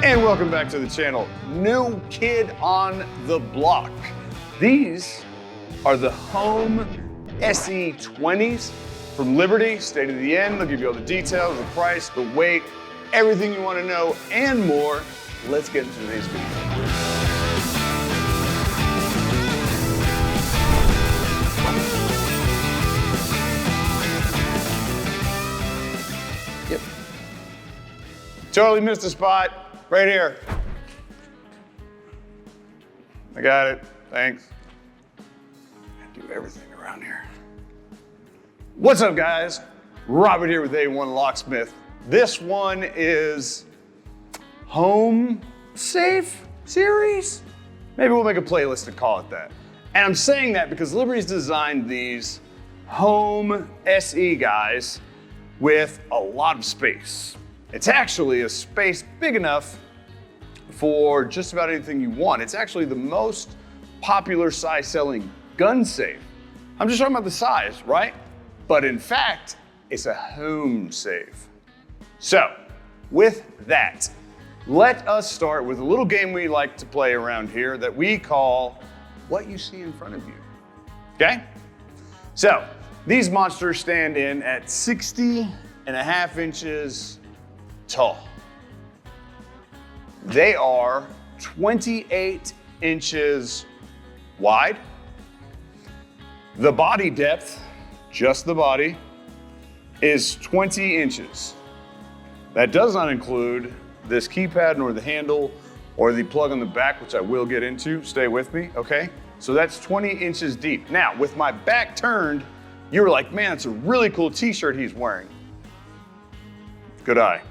And welcome back to the channel. New kid on the block. These are the Home SE20s from Liberty, state of the end. They'll give you all the details, the price, the weight, everything you want to know and more. Let's get into today's video. Yep. Totally missed a spot. Right here. I got it, thanks. I do everything around here. What's up, guys? Robert here with A1 Locksmith. This one is Home Safe series? Maybe we'll make a playlist and call it that. And I'm saying that because Liberty's designed these Home SE guys with a lot of space. It's actually a space big enough for just about anything you want. It's actually the most popular size selling gun safe. I'm just talking about the size, right? But in fact, it's a home safe. So with that, let us start with a little game we like to play around here that we call What You See in Front of You, okay? So these monsters stand in at 60.5 inches tall. They are 28 inches wide. The body depth, just the body, is 20 inches. That does not include this keypad nor the handle or the plug on the back, which I will get into. Stay with me, okay? So that's 20 inches deep. Now, with my back turned, you were like, man, it's a really cool t-shirt he's wearing. Good eye.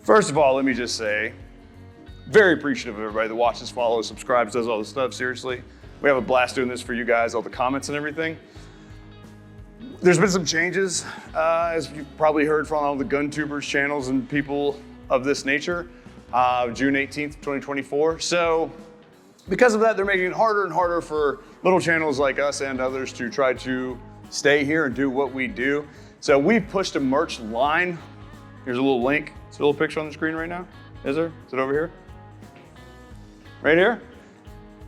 First of all, let me just say, very appreciative of everybody that watches, follows, subscribes, does all this stuff. Seriously, we have a blast doing this for you guys, all the comments and everything. There's been some changes, as you've probably heard from all the gun tubers channels and people of this nature, June 18th, 2024. So because of that, they're making it harder and harder for little channels like us and others to try to stay here and do what we do. So we've pushed a merch line. Here's a little link. Is there a little picture on the screen right now? Is there? Is it over here? Right here?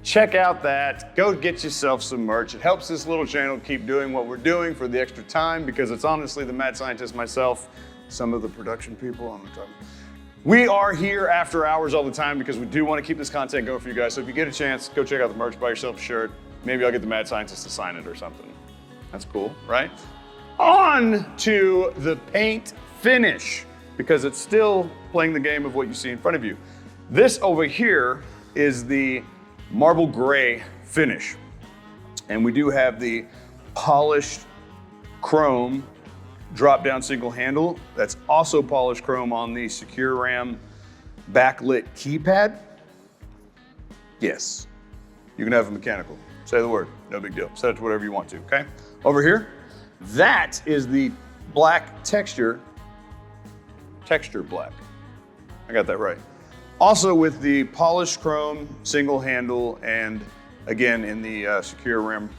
Check out that. Go get yourself some merch. It helps this little channel keep doing what we're doing for the extra time, because it's honestly the mad scientist, myself, some of the production people on the time. We are here after hours all the time because we do want to keep this content going for you guys. So if you get a chance, go check out the merch, buy yourself a shirt. Maybe I'll get the mad scientist to sign it or something. That's cool, right? On to the paint finish, because it's still playing the game of what you see in front of you. This over here is the marble gray finish. And we do have the polished chrome drop down single handle. That's also polished chrome on the secure RAM backlit keypad. Yes, you can have a mechanical. Say the word, no big deal. Set it to whatever you want to, okay? Over here, that is the black texture black. I got that right. Also with the polished chrome single handle, and again in the secure RAM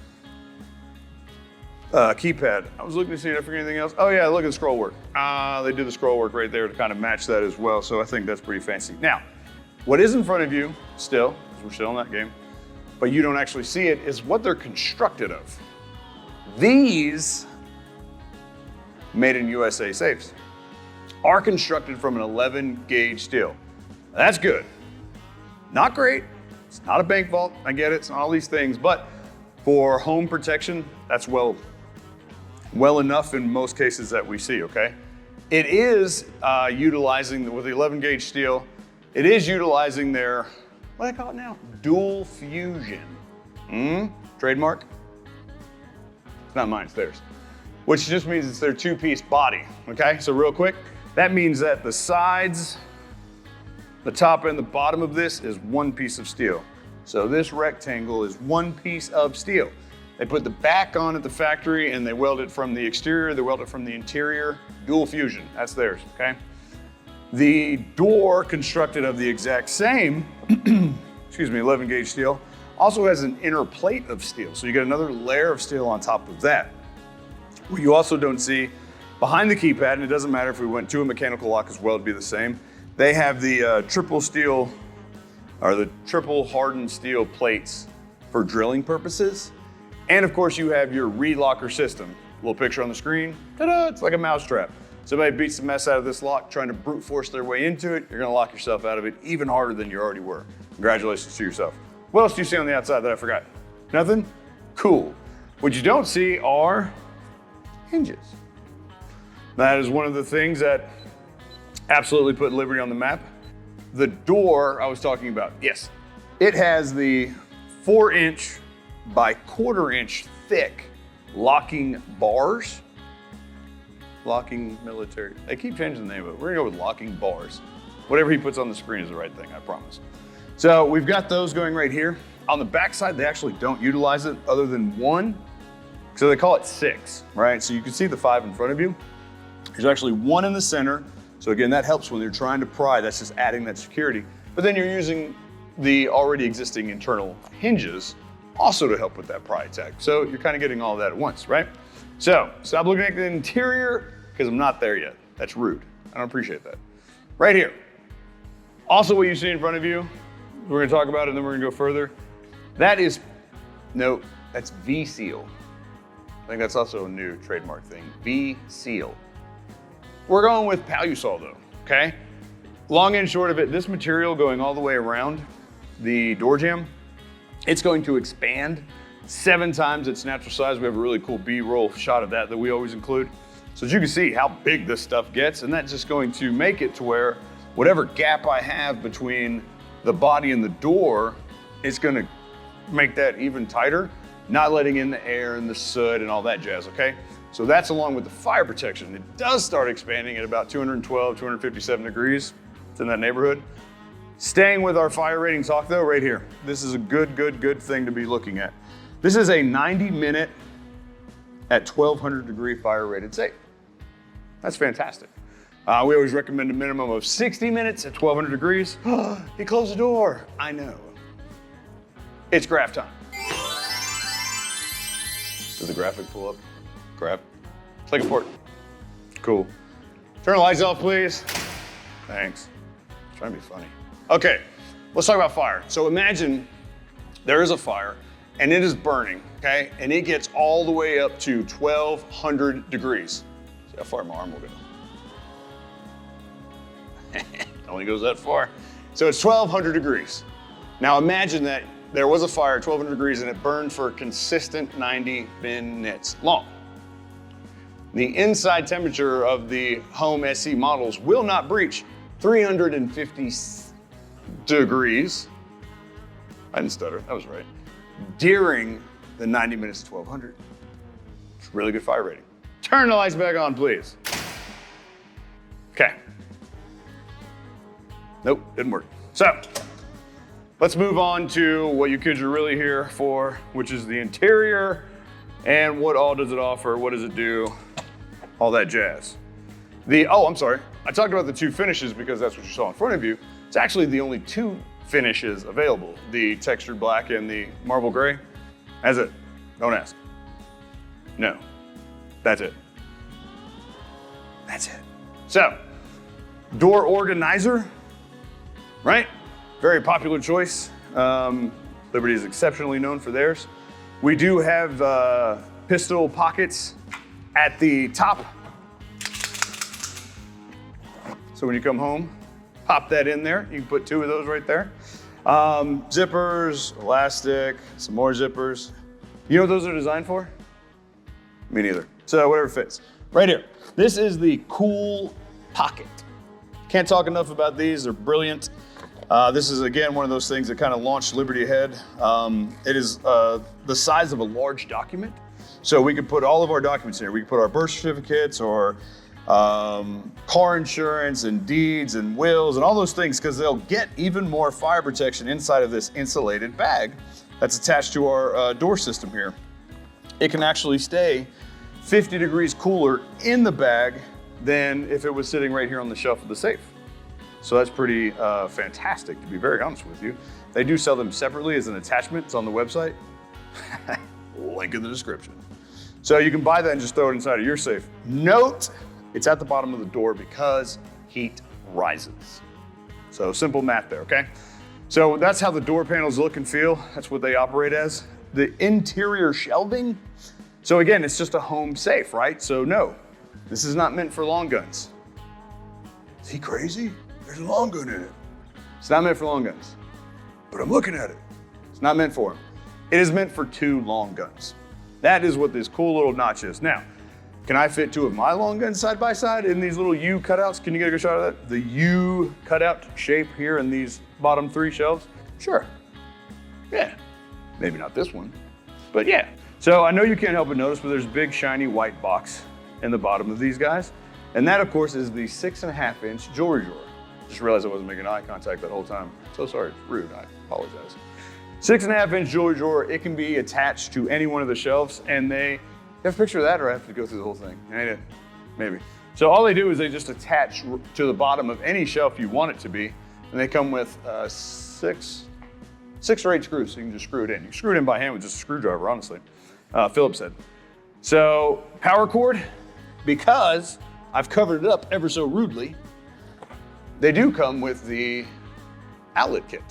keypad. I was looking to see if I forget anything else. Oh yeah, look at the scroll work. They do the scroll work right there to kind of match that as well. So I think that's pretty fancy. Now, what is in front of you still, because we're still in that game, but you don't actually see it, is what they're constructed of. These made in USA safes are constructed from an 11 gauge steel. That's good. Not great. It's not a bank vault. I get it. It's not all these things, but for home protection, that's well enough in most cases that we see, okay? It is utilizing, with the 11 gauge steel, it is utilizing their, what do they call it now? Dual fusion. Trademark? It's not mine, it's theirs. Which just means it's their two-piece body, okay? So real quick, that means that the sides, the top and the bottom of this is one piece of steel. So this rectangle is one piece of steel. They put the back on at the factory and they weld it from the exterior, they weld it from the interior. Dual fusion, that's theirs, okay? The door, constructed of the exact same, 11 gauge steel, also has an inner plate of steel. So you get another layer of steel on top of that. What you also don't see behind the keypad, and it doesn't matter if we went to a mechanical lock as well, it'd be the same. They have the triple steel, or the triple hardened steel plates for drilling purposes. And of course you have your relocker system. Little picture on the screen, ta-da, it's like a mousetrap. Somebody beats the mess out of this lock trying to brute force their way into it, you're gonna lock yourself out of it even harder than you already were. Congratulations to yourself. What else do you see on the outside that I forgot? Nothing? Cool. What you don't see are hinges. That is one of the things that absolutely put Liberty on the map. The door I was talking about, yes. It has the 4-inch by 1/4 inch thick locking bars. Locking military. They keep changing the name of it. We're gonna go with locking bars. Whatever he puts on the screen is the right thing, I promise. So we've got those going right here. On the backside, they actually don't utilize it other than one. So they call it 6, right? So you can see the 5 in front of you. There's actually one in the center. So again, that helps when you're trying to pry, that's just adding that security. But then you're using the already existing internal hinges also to help with that pry attack. So you're kind of getting all of that at once, right? So stop looking at the interior because I'm not there yet. That's rude. I don't appreciate that. Right here. Also what you see in front of you, we're gonna talk about it and then we're gonna go further. That is, no, that's V-Seal. I think that's also a new trademark thing, V-Seal. We're going with Palusol though, okay? Long and short of it, this material going all the way around the door jamb, it's going to expand 7 times its natural size. We have a really cool B-roll shot of that we always include. So as you can see how big this stuff gets, and that's just going to make it to where whatever gap I have between the body and the door, it's gonna make that even tighter, not letting in the air and the soot and all that jazz, okay? So that's along with the fire protection. It does start expanding at about 212, 257 degrees. It's in that neighborhood. Staying with our fire rating talk though, right here. This is a good thing to be looking at. This is a 90-minute at 1200 degree fire rated safe. That's fantastic. We always recommend a minimum of 60 minutes at 1200 degrees. He closed the door. I know. It's graph time. Did the graphic pull up? Grab. Take a port. Cool. Turn the lights off, please. Thanks. Trying to be funny. Okay, let's talk about fire. So imagine there is a fire and it is burning, okay? And it gets all the way up to 1200 degrees. See how far my arm will go. It only goes that far. So it's 1200 degrees. Now imagine that there was a fire at 1200 degrees and it burned for a consistent 90 minutes long. The inside temperature of the Home SE models will not breach 350 degrees. I didn't stutter, that was right. During the 90 minutes to 1200. It's really good fire rating. Turn the lights back on, please. Okay. Nope, didn't work. So, let's move on to what you kids are really here for, which is the interior and what all does it offer, what does it do, all that jazz. I'm sorry, I talked about the 2 finishes because that's what you saw in front of you. It's actually the only 2 finishes available, the textured black and the marble gray. That's it, don't ask. No, that's it. That's it. So, door organizer, right? Very popular choice. Liberty is exceptionally known for theirs. We do have pistol pockets at the top. So when you come home, pop that in there. You can put 2 of those right there. Zippers, elastic, some more zippers. You know what those are designed for? Me neither. So whatever fits. Right here. This is the Cool Pocket. Can't talk enough about these, they're brilliant. This is again one of those things that kind of launched Liberty ahead. It is the size of a large document. So we could put all of our documents in here. We could put our birth certificates or car insurance and deeds and wills and all those things because they'll get even more fire protection inside of this insulated bag that's attached to our door system here. It can actually stay 50 degrees cooler in the bag than if it was sitting right here on the shelf of the safe. So that's pretty fantastic, to be very honest with you. They do sell them separately as an attachment. It's on the website. Link in the description. So you can buy that and just throw it inside of your safe. Note, it's at the bottom of the door because heat rises. So simple math there, okay? So that's how the door panels look and feel. That's what they operate as. The interior shelving. So again, it's just a home safe, right? So no, this is not meant for long guns. Is he crazy? There's a long gun in it. It's not meant for long guns, but I'm looking at it. It's not meant for them. It is meant for 2 long guns. That is what this cool little notch is. Now, can I fit 2 of my long guns side by side in these little U cutouts? Can you get a good shot of that? The U cutout shape here in these bottom 3 shelves? Sure. Yeah. Maybe not this one, but yeah. So I know you can't help but notice, but there's a big shiny white box in the bottom of these guys. And that of course is the 6.5-inch jewelry drawer. Just realized I wasn't making eye contact that whole time. So sorry, it's rude, I apologize. 6.5-inch jewelry drawer, it can be attached to any one of the shelves, and you have a picture of that, or I have to go through the whole thing? Maybe. So all they do is they just attach to the bottom of any shelf you want it to be, and they come with 6 or 8 screws, so you can just screw it in. You can screw it in by hand with just a screwdriver, honestly. Phillips head. So power cord, because I've covered it up ever so rudely, they do come with the outlet kit.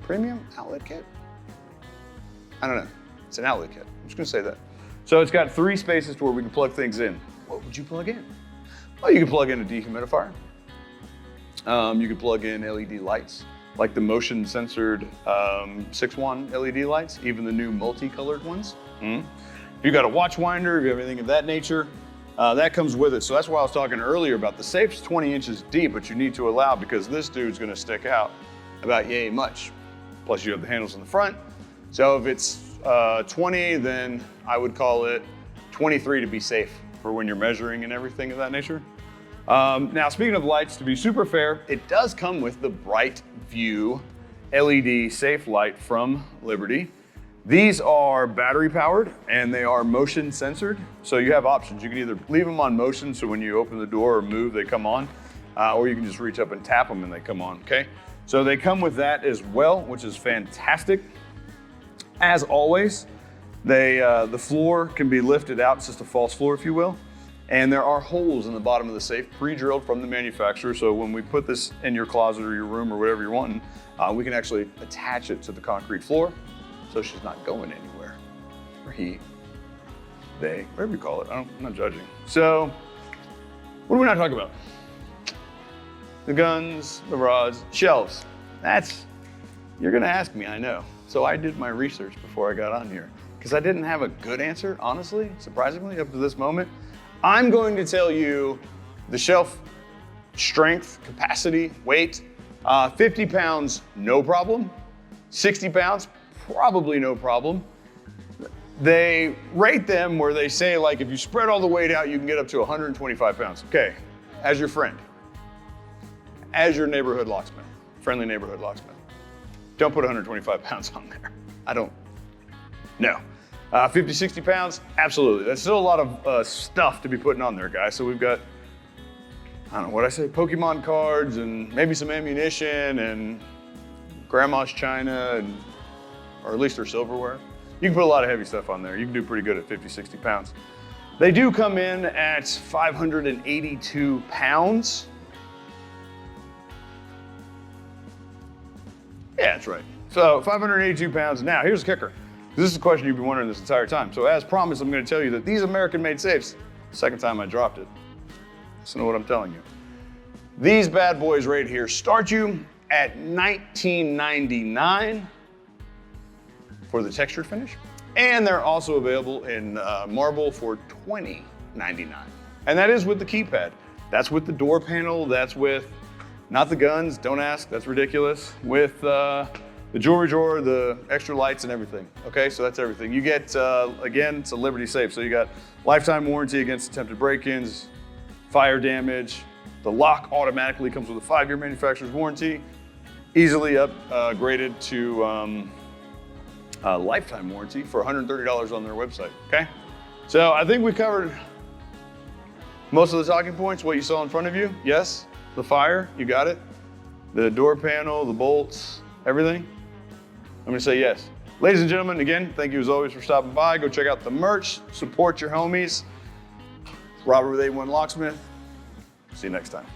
Premium outlet kit? I don't know. It's an outlet kit. I'm just gonna say that. So it's got 3 spaces to where we can plug things in. What would you plug in? Well, you can plug in a dehumidifier. You can plug in LED lights, like the motion censored 6-1 LED lights, even the new multicolored ones. If you got a watch winder, if you have anything of that nature, that comes with it. So that's why I was talking earlier about the safe's 20 inches deep, but you need to allow, because this dude's gonna stick out about yay much. Plus you have the handles in the front. So if it's 20, then I would call it 23 to be safe for when you're measuring and everything of that nature. Now, speaking of lights, to be super fair, it does come with the Bright View LED safe light from Liberty. These are battery powered and they are motion censored. So you have options. You can either leave them on motion, so when you open the door or move, they come on, or you can just reach up and tap them and they come on, okay? So they come with that as well, which is fantastic. As always, the floor can be lifted out. It's just a false floor, if you will. And there are holes in the bottom of the safe, pre-drilled from the manufacturer. So when we put this in your closet or your room or whatever you're wanting, we can actually attach it to the concrete floor, so she's not going anywhere. Or he, they, whatever you call it. I'm not judging. So what are we not talking about? The guns, the rods, shelves. You're gonna ask me, I know. So I did my research before I got on here, because I didn't have a good answer, honestly, surprisingly, up to this moment. I'm going to tell you the shelf strength, capacity, weight. 50 pounds, no problem. 60 pounds, probably no problem. They rate them where they say, like, if you spread all the weight out, you can get up to 125 pounds. Okay, as your friend, as your neighborhood locksmith, friendly neighborhood locksmith. Don't put 125 pounds on there. No. 50, 60 pounds, absolutely. That's still a lot of stuff to be putting on there, guys. So we've got, I don't know what I say, Pokemon cards and maybe some ammunition and grandma's china, or at least her silverware. You can put a lot of heavy stuff on there. You can do pretty good at 50, 60 pounds. They do come in at 582 pounds. Yeah, that's right. So 582 pounds. Now, here's the kicker. This is a question you've been wondering this entire time. So as promised, I'm gonna tell you that these American-made safes, second time I dropped it. Listen to what I'm telling you. These bad boys right here start you at $19.99 for the textured finish. And they're also available in marble for $20.99. And that is with the keypad. That's with the door panel, that's with, not the guns, don't ask, that's ridiculous. With the jewelry drawer, the extra lights and everything. Okay, so that's everything. You get, again, it's a Liberty Safe. So you got lifetime warranty against attempted break-ins, fire damage. The lock automatically comes with a 5-year manufacturer's warranty, easily upgraded to lifetime warranty for $130 on their website, okay? So I think we covered most of the talking points, what you saw in front of you. Yes, the fire, you got it. The door panel, the bolts, everything. I'm gonna say yes. Ladies and gentlemen, again, thank you as always for stopping by. Go check out the merch, support your homies. Robert with A1 Locksmith. See you next time.